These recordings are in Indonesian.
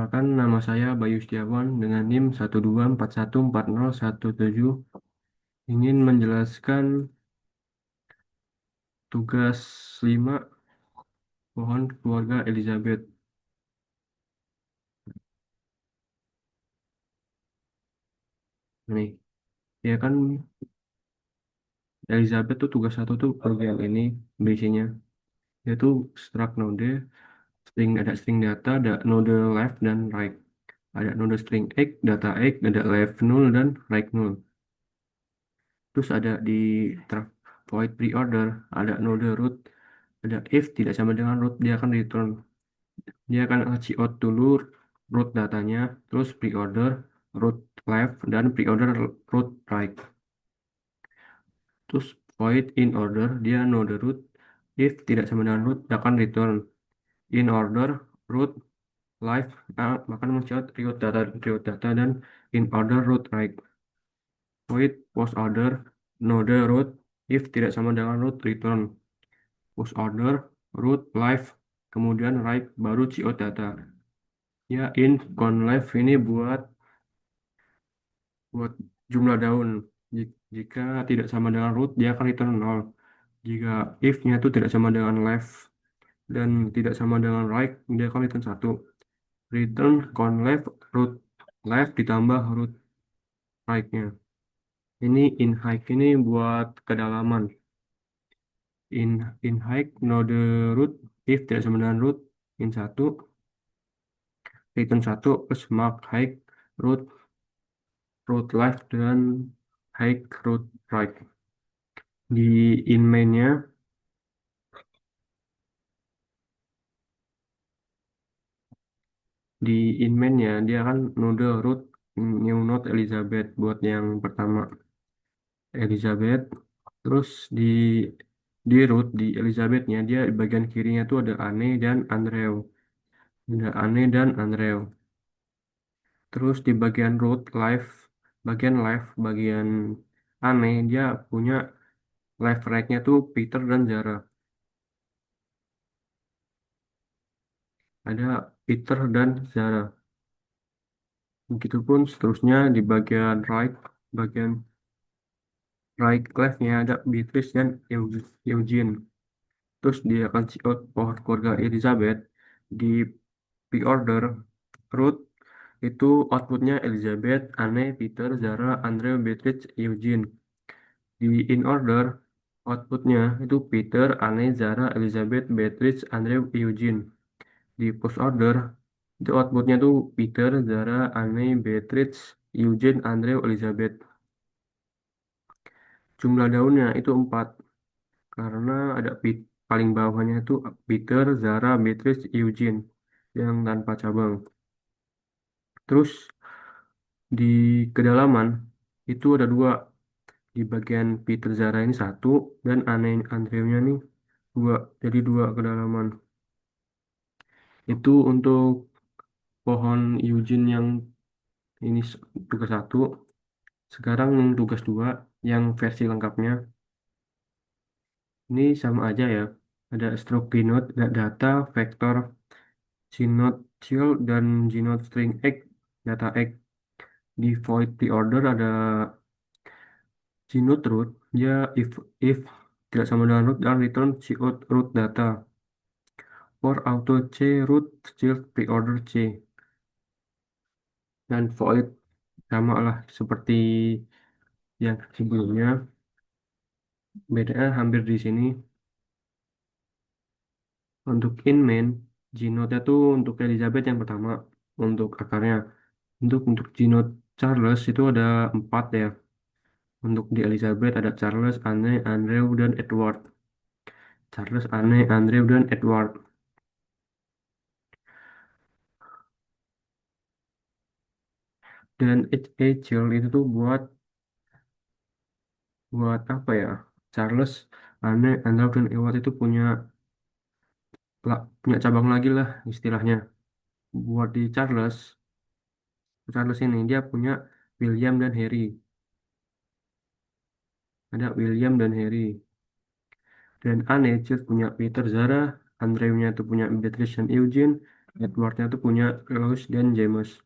Perkenalkan, nama saya Bayu Setiawan dengan NIM 124140117. Ingin menjelaskan tugas 5 pohon keluarga Elizabeth. Nih, ya kan Elizabeth tuh tugas satu tuh bagian ini basic-nya. Yaitu struct node, ada string data, ada node left dan right. Ada node string x, data x, ada left null dan right null. Terus ada di void pre-order, ada node root, ada if tidak sama dengan root, dia akan return. Dia akan ngasih out dulu root datanya, terus pre-order, root left, dan pre-order root right. Terus void in order, dia node root. If tidak sama dengan root, dia akan return. In order, root left, akan men-out root data, dan in order root right. Void post order, node root. If tidak sama dengan root, return. Post order, root left, kemudian right, baru out data. Ya, in conleft ini buat jumlah daun. Jika tidak sama dengan root, dia akan return 0. Jika if-nya itu tidak sama dengan left dan tidak sama dengan right, dia akan return 1. Return con left, root left ditambah root right-nya. Ini in height ini buat kedalaman. In height node root, if tidak sama dengan root, in 1, return 1 plus mark height, root, root left, dan height root right. Di in main-nya, di inmain-nya dia kan node root new node Elizabeth buat yang pertama Elizabeth. Terus di root di Elizabeth-nya dia di bagian kirinya tuh ada Anne dan Andrew. Ada Anne dan Andrew. Terus di bagian root bagian Anne dia punya left right-nya tuh Peter dan Zara. Ada Peter dan Zara. Begitupun seterusnya di bagian right clef-nya ada Beatrice dan Eugene. Terus dia akan check out pohon keluarga Elizabeth di pre-order root itu outputnya Elizabeth, Anne, Peter, Zara, Andrew, Beatrice, Eugene. Di in order outputnya itu Peter, Anne, Zara, Elizabeth, Beatrice, Andrew, Eugene. Di post order itu outputnya tuh Peter, Zara, Anne, Beatrice, Eugene, Andrew, Elizabeth. Jumlah daunnya itu 4 karena ada paling bawahnya itu Peter, Zara, Beatrice, Eugene yang tanpa cabang. Terus di kedalaman itu ada 2, di bagian Peter Zara ini 1 dan Andrewnya nih 2, jadi 2 kedalaman. Itu untuk pohon Eugene yang ini tugas 1. Sekarang yang tugas 2 yang versi lengkapnya ini sama aja ya. Ada stroke Gnode, ada data, vektor, Gnode child, dan Gnode string X, data X. Di void pre-order ada Gnode root, dia if tidak sama dengan root dan return cout root data. For auto C root child pre-order C. Dan void sama lah seperti yang sebelumnya. Bedanya hampir di sini. Untuk in main, Gnode itu untuk Elizabeth yang pertama untuk akarnya. Untuk Gnode Charles itu ada 4 ya. Untuk di Elizabeth ada Charles, Anne, Andrew, dan Edward. Charles, Anne, Andrew, dan Edward. Dan HHL itu tuh buat buat apa ya? Charles, Anne, Andrew, dan Edward itu punya cabang lagi lah istilahnya. Buat di Charles ini dia punya William dan Harry. Ada William dan Harry. Dan Anne Charles punya Peter Zara, Andrew-nya itu punya Beatrice dan Eugene, Edwardnya tuh punya Louis dan James.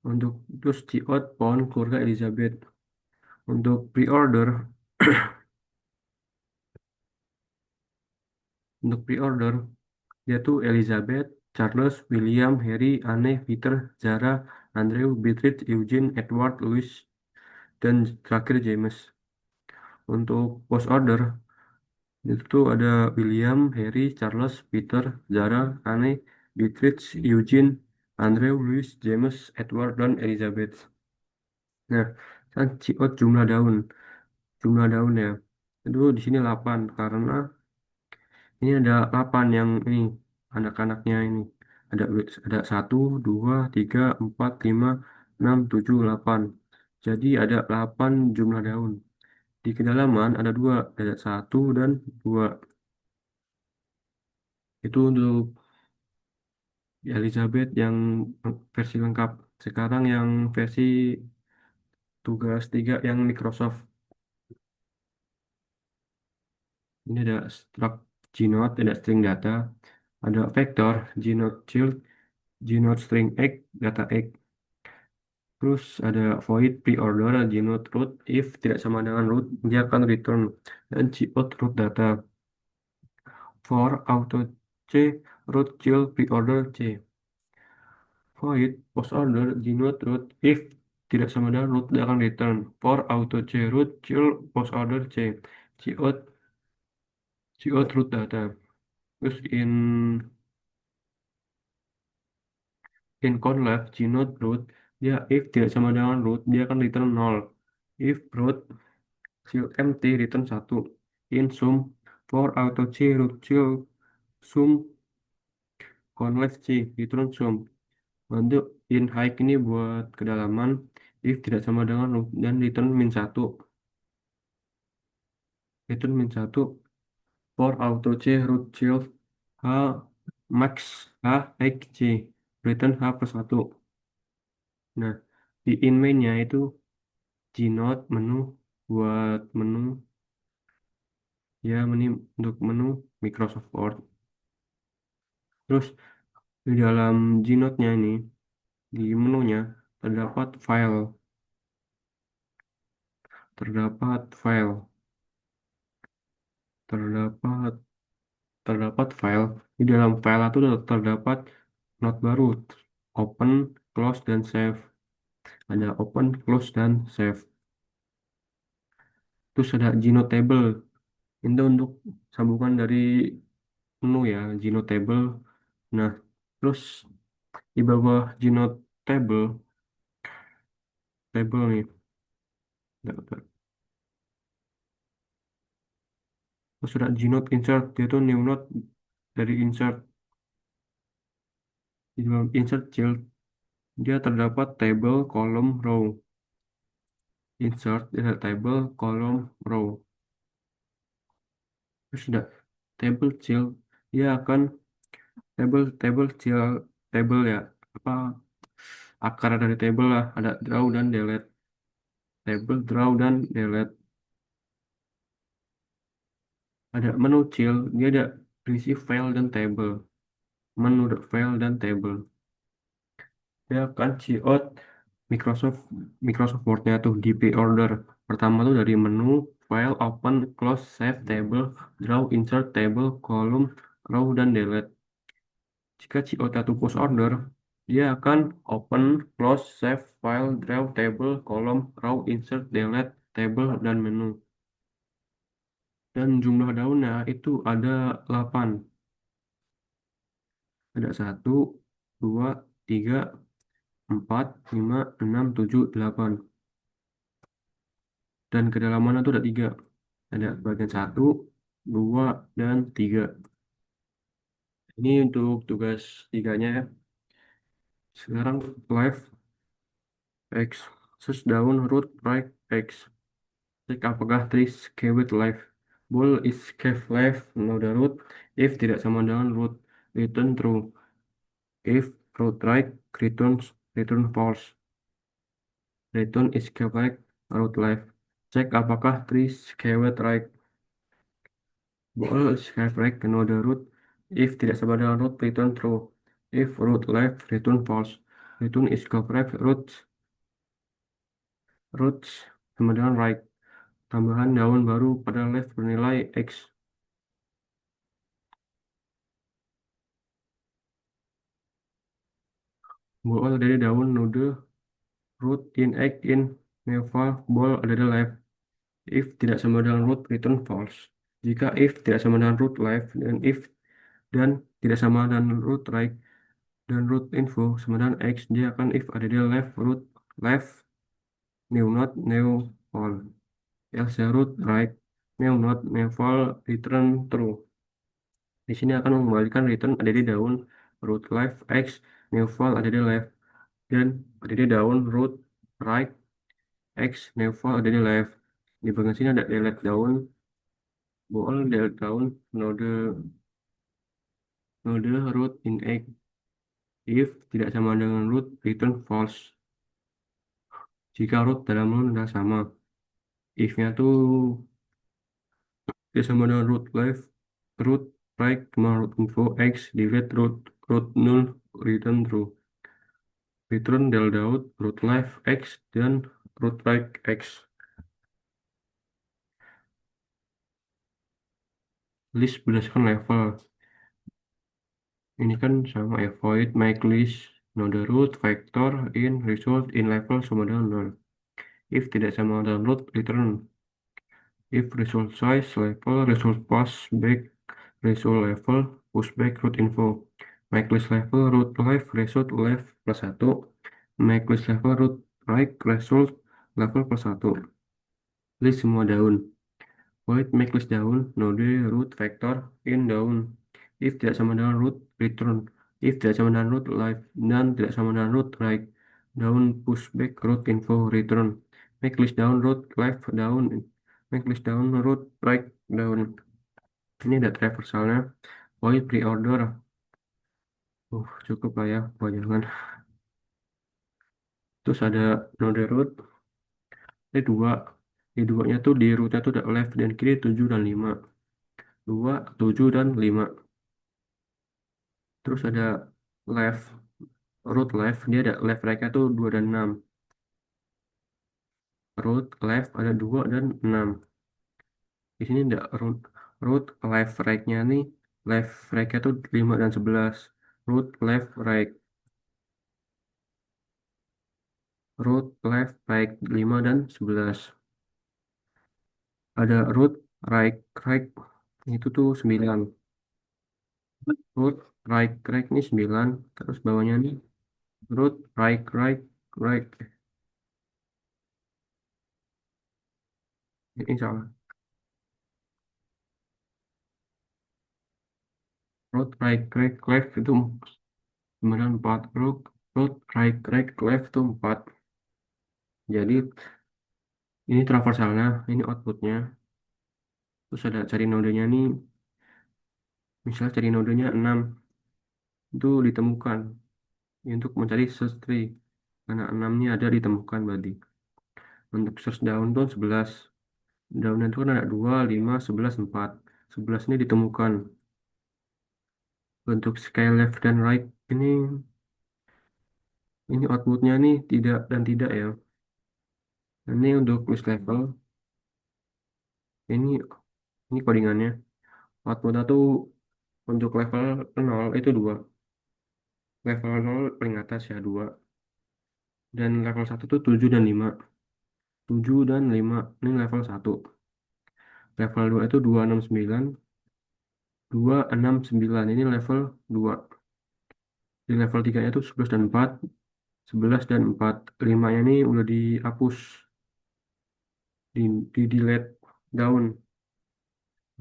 Untuk terus Ciot pohon keluarga Elizabeth. Untuk pre-order, untuk pre-order dia tuh Elizabeth, Charles, William, Harry, Anne, Peter, Zara, Andrew, Beatrice, Eugene, Edward, Louis, dan terakhir James. Untuk post order itu tuh ada William, Harry, Charles, Peter, Zara, Anne, Beatrice, Eugene, Andrew, Louis, James, Edward, dan Elizabeth. Nah, kan ciot jumlah daun ya. Itu di sini 8 karena ini ada 8 yang ini anak-anaknya ini. Ada 1, 2, 3, 4, 5, 6, 7, 8. Jadi ada 8 jumlah daun. Di kedalaman ada dua, ada 1 dan 2. Itu untuk Elizabeth yang versi lengkap. Sekarang yang versi tugas 3 yang Microsoft. Ini ada struct Gnode, ada string data, ada vector, Gnode child, Gnode string egg, data egg. Terus ada void pre-order, Gnode root, if tidak sama dengan root, dia akan return. Dan Gout root data. For auto C, root child pre-order C. Void post order Gnode root, if tidak sama dengan root, dia akan return. For auto C, root child post order C. Gout root data. Terus in conlab Gnode root, dia if tidak sama dengan root, dia akan return 0. If root child empty, return 1. In sum, for auto C root child sum conlab C, return sum. Untuk in high ini buat kedalaman, if tidak sama dengan root, dan return min 1. Return min 1. For auto C root child H max H X C, return H plus 1. Nah, di in main-nya itu Gnode menu buat menu, ya menu untuk menu Microsoft Word. Terus di dalam Gnode-nya ini di menunya terdapat file, terdapat file, terdapat terdapat file. Di dalam file itu terdapat note baru, open, close, dan save. Ada open, close, dan save. Terus ada Gnode table. Itu untuk sambungan dari menu ya, Gnode table. Nah, terus di bawah Gnode table nih. Bentar. Terus ada Gnode insert, dia tuh new node dari insert. Di dalam insert child, dia terdapat table, column, row. Insert, ada table, column, row. Terus ada table child, dia akan table, table ya, apa akar dari table lah, ada draw dan delete. Table, draw, dan delete. Ada menu child, dia ada berisi file dan table. Menu file dan table. Dia akan out Microsoft Microsoft Word-nya tuh di pre-order. Pertama tuh dari menu, file, open, close, save, table, draw, insert, table, column, row, dan delete. Jika COT itu post order, dia akan open, close, save, file, draw, table, column, row, insert, delete, table, dan menu. Dan jumlah daunnya itu ada 8. Ada 1, 2, 3, 4, 5, 6, 7, 8. Dan kedalaman itu ada 3. Ada bagian 1, 2, dan 3. Ini untuk tugas tiganya ya. Sekarang left X. Sus down root right X. Cek apakah trees keyword left. Bool is cave left no the root. If tidak sama dengan root, return true. If root right, return false. Return is cave right, root left. Cek apakah trees keyword right. Bool is cave right no the root. If tidak sama dengan root, return true. If root left, return false. Return is correct. Roots sama dengan right. Tambahan daun baru pada left bernilai X. Bool dari daun nude, root in egg in neval, ball ada di left. If tidak sama dengan root, return false. Jika if tidak sama dengan root left dan tidak sama dengan root right dan root info sama dengan X, dia akan if ada di left, root left, new not, new all. Else root right, new not, new fall, return true. Di sini akan mengembalikan return ada di daun, root left, X, new fall ada di left, dan ada di daun, root right, X, new fall ada di left. Di bagian sini ada delete daun, bool, delete daun, node root in egg. If tidak sama dengan root, return false. Jika root dalam node adalah sama. If-nya tuh tidak sama dengan root left, root right, cuma root info, X, delete root null, return true. Return del Daud, root left X, dan root right X. List berdasarkan level. Ini kan sama ya, void make list node root vector in result in level sama dengan 0. If tidak sama dengan root, return. If result size level, result pass back, result level, push back root info. Make list level, root left, result left plus 1. Make list level, root right, result level plus 1. List semua daun. Void make list daun, node root vector in daun. If tidak sama dengan root, return. If tidak sama dengan root, live. Dan tidak sama dengan root, right. Daun pushback root info return. Make list daun root left daun. Make list daun root right daun. Ini ada traversalnya. Void pre-order. Cukup lah ya, jangan. Terus ada node root. Ini dua. Di duanya tuh di rootnya tuh ada left dan kiri 7 dan 5. 2, 7, dan 5. Terus ada left, root left, dia ada left right-nya tuh 2 dan 6. Root left ada 2 dan 6. Di sini ada root left right-nya nih, left right-nya tuh 5 dan 11. Root left right, root left right 5 dan 11. Ada root right right itu tuh 9. Root right right ini 9. Terus bawahnya nih root right right right. Ini salah. Root right right left itu 94. Root right right left itu 4. Jadi ini traversalnya, ini outputnya. Terus ada cari nodenya nih, misalnya cari nodenya 6, itu ditemukan. Untuk mencari search tree, karena 6 ini ada ditemukan berarti. Untuk search daun tuh 11. Daunnya itu kan ada 2, 5, 11, 4. 11 ini ditemukan. Untuk scale left dan right, ini outputnya nih tidak dan tidak ya. Ini untuk list level, ini ini codingannya. Outputnya tuh untuk level 0 itu 2. Level 0 paling atas ya 2. Dan level 1 tuh 7 dan 5. 7 dan 5 ini level 1. Level 2 itu 269. 269 ini level 2. Di level 3 itu 11 dan 4. 11 dan 4. 5 ini udah dihapus. Di delete daun.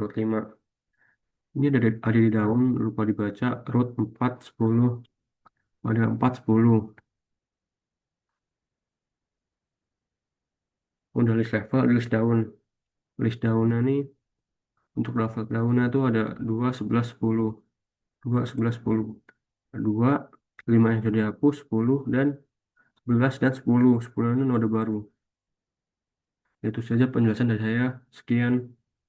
Root 5. Ini ada di daun, lupa dibaca. Root 4, 10. Ada 4, 10. Udah list level, list daun. List daunnya nih, untuk level daunnya tuh ada 2, 11, 10. 2, 11, 10. 2, 5 yang sudah dihapus, 10, dan 11 dan 10. 10 ini node baru. Itu saja penjelasan dari saya. Sekian.